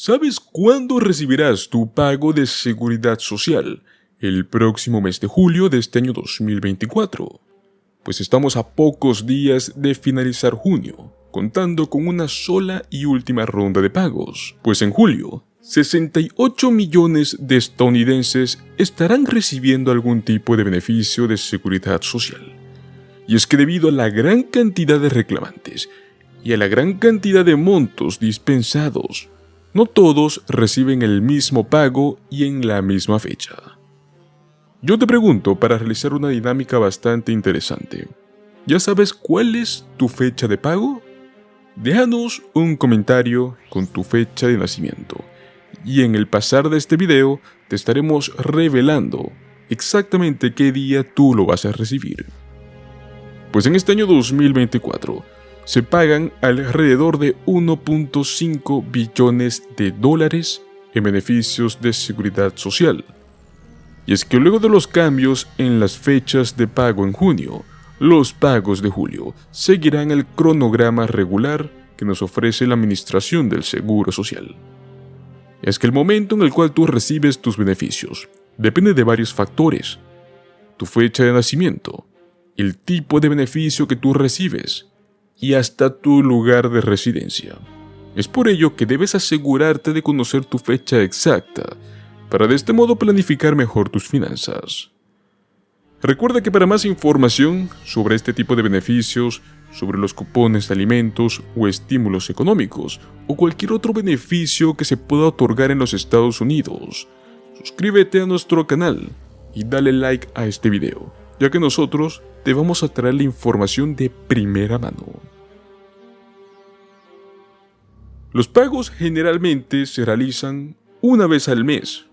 ¿Sabes cuándo recibirás tu pago de seguridad social? El próximo mes de julio de este año 2024. Pues estamos a pocos días de finalizar junio, contando con una sola y última ronda de pagos. Pues en julio, 68 millones de estadounidenses estarán recibiendo algún tipo de beneficio de seguridad social. Y es que debido a la gran cantidad de reclamantes y a la gran cantidad de montos dispensados, no todos reciben el mismo pago y en la misma fecha. Yo te pregunto para realizar una dinámica bastante interesante. ¿Ya sabes cuál es tu fecha de pago? Déjanos un comentario con tu fecha de nacimiento. Y en el pasar de este video te estaremos revelando exactamente qué día tú lo vas a recibir. Pues en este año 2024 se pagan alrededor de 1.5 billones de dólares en beneficios de seguridad social. Y es que luego de los cambios en las fechas de pago en junio, los pagos de julio seguirán el cronograma regular que nos ofrece la Administración del Seguro Social. Es que el momento en el cual tú recibes tus beneficios depende de varios factores: tu fecha de nacimiento, el tipo de beneficio que tú recibes y hasta tu lugar de residencia. Es por ello que debes asegurarte de conocer tu fecha exacta para de este modo planificar mejor tus finanzas. Recuerda que para más información sobre este tipo de beneficios, sobre los cupones de alimentos o estímulos económicos o cualquier otro beneficio que se pueda otorgar en los Estados Unidos, suscríbete a nuestro canal y dale like a este video, ya que nosotros te vamos a traer la información de primera mano. Los pagos generalmente se realizan una vez al mes,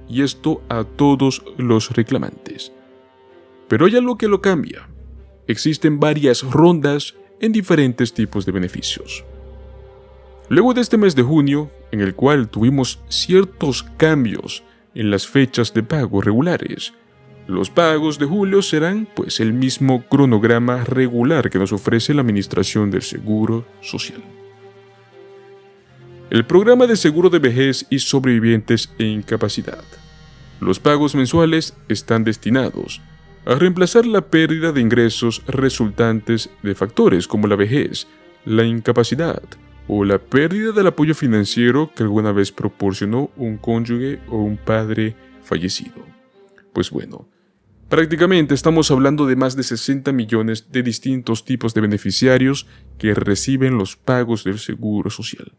y esto a todos los reclamantes. Pero hay algo que lo cambia. Existen varias rondas en diferentes tipos de beneficios. Luego de este mes de junio, en el cual tuvimos ciertos cambios en las fechas de pago regulares, los pagos de julio serán pues el mismo cronograma regular que nos ofrece la Administración del Seguro Social. El programa de seguro de vejez y sobrevivientes e incapacidad. Los pagos mensuales están destinados a reemplazar la pérdida de ingresos resultantes de factores como la vejez, la incapacidad o la pérdida del apoyo financiero que alguna vez proporcionó un cónyuge o un padre fallecido. Pues bueno, prácticamente estamos hablando de más de 60 millones de distintos tipos de beneficiarios que reciben los pagos del Seguro Social.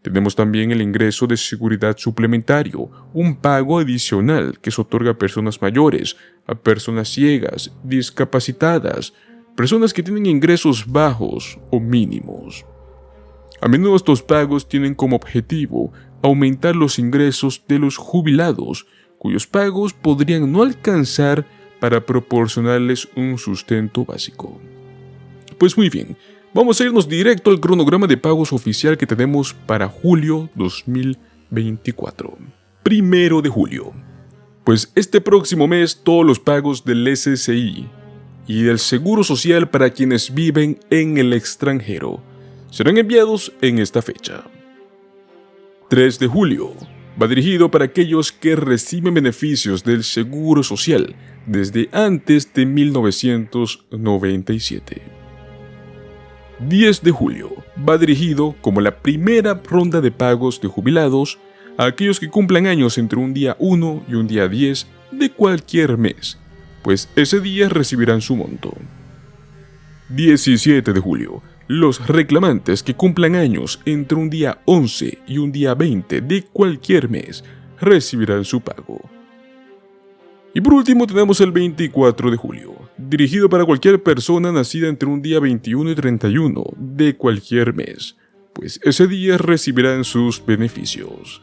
Tenemos también el ingreso de seguridad suplementario, un pago adicional que se otorga a personas mayores, a personas ciegas, discapacitadas, personas que tienen ingresos bajos o mínimos. A menudo estos pagos tienen como objetivo aumentar los ingresos de los jubilados, cuyos pagos podrían no alcanzar para proporcionarles un sustento básico. Pues muy bien, vamos a irnos directo al cronograma de pagos oficial que tenemos para julio 2024. 1 de julio. Pues este próximo mes todos los pagos del SSI y del Seguro Social para quienes viven en el extranjero serán enviados en esta fecha. 3 de julio. Va dirigido para aquellos que reciben beneficios del Seguro Social desde antes de 1997. 10 de julio. Va dirigido como la primera ronda de pagos de jubilados a aquellos que cumplan años entre un día 1 y un día 10 de cualquier mes, pues ese día recibirán su monto. 17 de julio. Los reclamantes que cumplan años entre un día 11 y un día 20 de cualquier mes recibirán su pago. Y por último tenemos el 24 de julio, dirigido para cualquier persona nacida entre un día 21 y 31 de cualquier mes, pues ese día recibirán sus beneficios.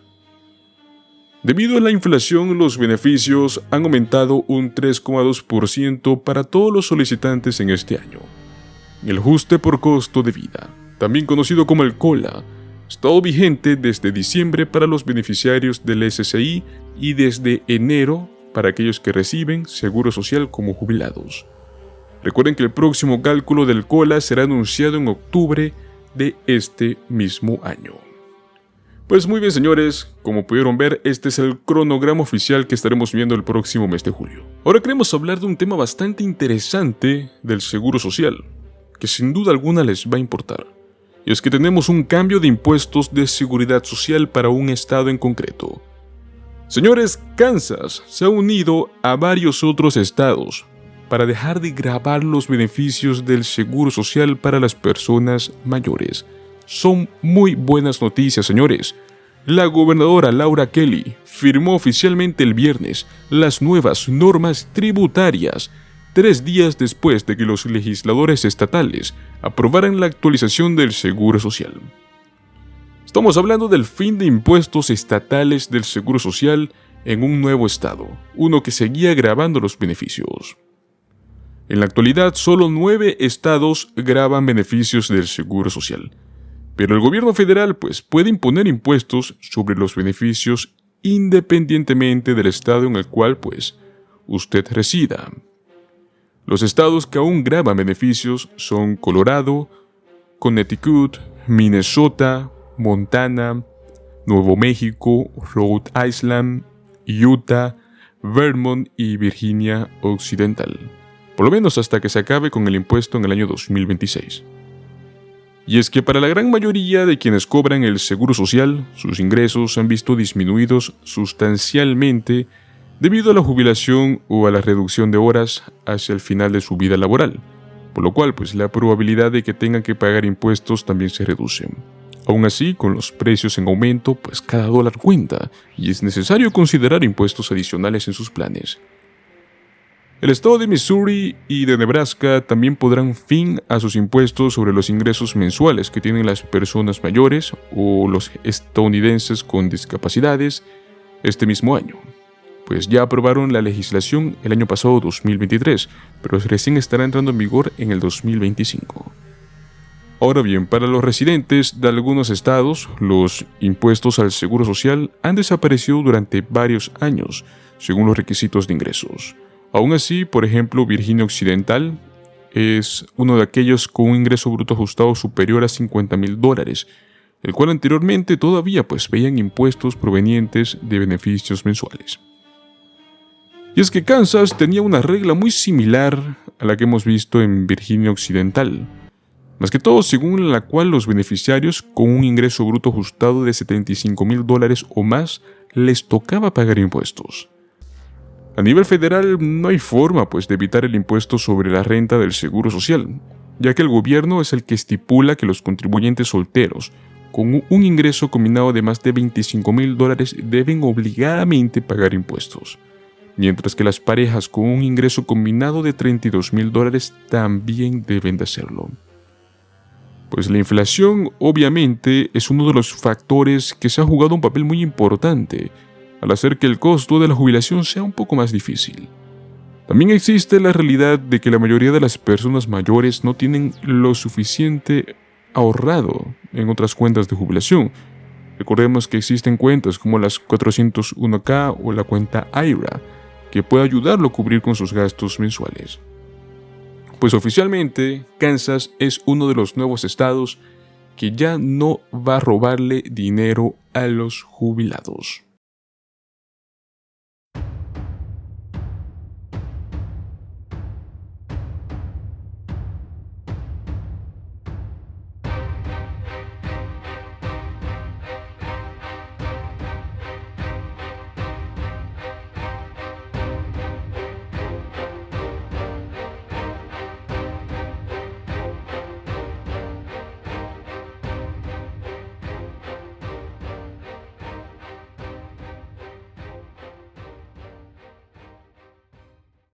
Debido a la inflación, los beneficios han aumentado un 3,2% para todos los solicitantes en este año. El ajuste por costo de vida, también conocido como el COLA, ha estado vigente desde diciembre para los beneficiarios del SSI y desde enero para aquellos que reciben seguro social como jubilados. Recuerden que el próximo cálculo del COLA será anunciado en octubre de este mismo año. Pues muy bien, señores, como pudieron ver, este es el cronograma oficial que estaremos viendo el próximo mes de julio. Ahora queremos hablar de un tema bastante interesante del seguro social, que sin duda alguna les va a importar. Y es que tenemos un cambio de impuestos de seguridad social para un estado en concreto. Señores, Kansas se ha unido a varios otros estados para dejar de gravar los beneficios del seguro social para las personas mayores. Son muy buenas noticias, señores. La gobernadora Laura Kelly firmó oficialmente el viernes las nuevas normas tributarias, 3 días después de que los legisladores estatales aprobaran la actualización del seguro social. Estamos hablando del fin de impuestos estatales del seguro social en un nuevo estado, uno que seguía grabando los beneficios. En la actualidad, solo 9 estados graban beneficios del seguro social. Pero el gobierno federal puede imponer impuestos sobre los beneficios independientemente del estado en el cual usted resida. Los estados que aún graban beneficios son Colorado, Connecticut, Minnesota, Montana, Nuevo México, Rhode Island, Utah, Vermont y Virginia Occidental. Por lo menos hasta que se acabe con el impuesto en el año 2026. Y es que para la gran mayoría de quienes cobran el seguro social, sus ingresos se han visto disminuidos sustancialmente debido a la jubilación o a la reducción de horas hacia el final de su vida laboral, por lo cual la probabilidad de que tengan que pagar impuestos también se reduce. Aún así, con los precios en aumento, cada dólar cuenta y es necesario considerar impuestos adicionales en sus planes. El estado de Missouri y de Nebraska también pondrán fin a sus impuestos sobre los ingresos mensuales que tienen las personas mayores o los estadounidenses con discapacidades este mismo año. Ya aprobaron la legislación el año pasado 2023, pero recién estará entrando en vigor en el 2025. Ahora bien, para los residentes de algunos estados, los impuestos al seguro social han desaparecido durante varios años, según los requisitos de ingresos. Aún así, por ejemplo, Virginia Occidental es uno de aquellos con un ingreso bruto ajustado superior a $50,000, el cual anteriormente todavía veían impuestos provenientes de beneficios mensuales. Y es que Kansas tenía una regla muy similar a la que hemos visto en Virginia Occidental, más que todo según la cual los beneficiarios con un ingreso bruto ajustado de $75,000 o más les tocaba pagar impuestos. A nivel federal no hay forma de evitar el impuesto sobre la renta del seguro social, ya que el gobierno es el que estipula que los contribuyentes solteros con un ingreso combinado de más de $25,000 deben obligadamente pagar impuestos, mientras que las parejas con un ingreso combinado de $32,000 también deben de hacerlo. La inflación obviamente es uno de los factores que se ha jugado un papel muy importante al hacer que el costo de la jubilación sea un poco más difícil. También existe la realidad de que la mayoría de las personas mayores no tienen lo suficiente ahorrado en otras cuentas de jubilación. Recordemos que existen cuentas como las 401k o la cuenta IRA, que puede ayudarlo a cubrir con sus gastos mensuales. Oficialmente, Kansas es uno de los nuevos estados que ya no va a robarle dinero a los jubilados.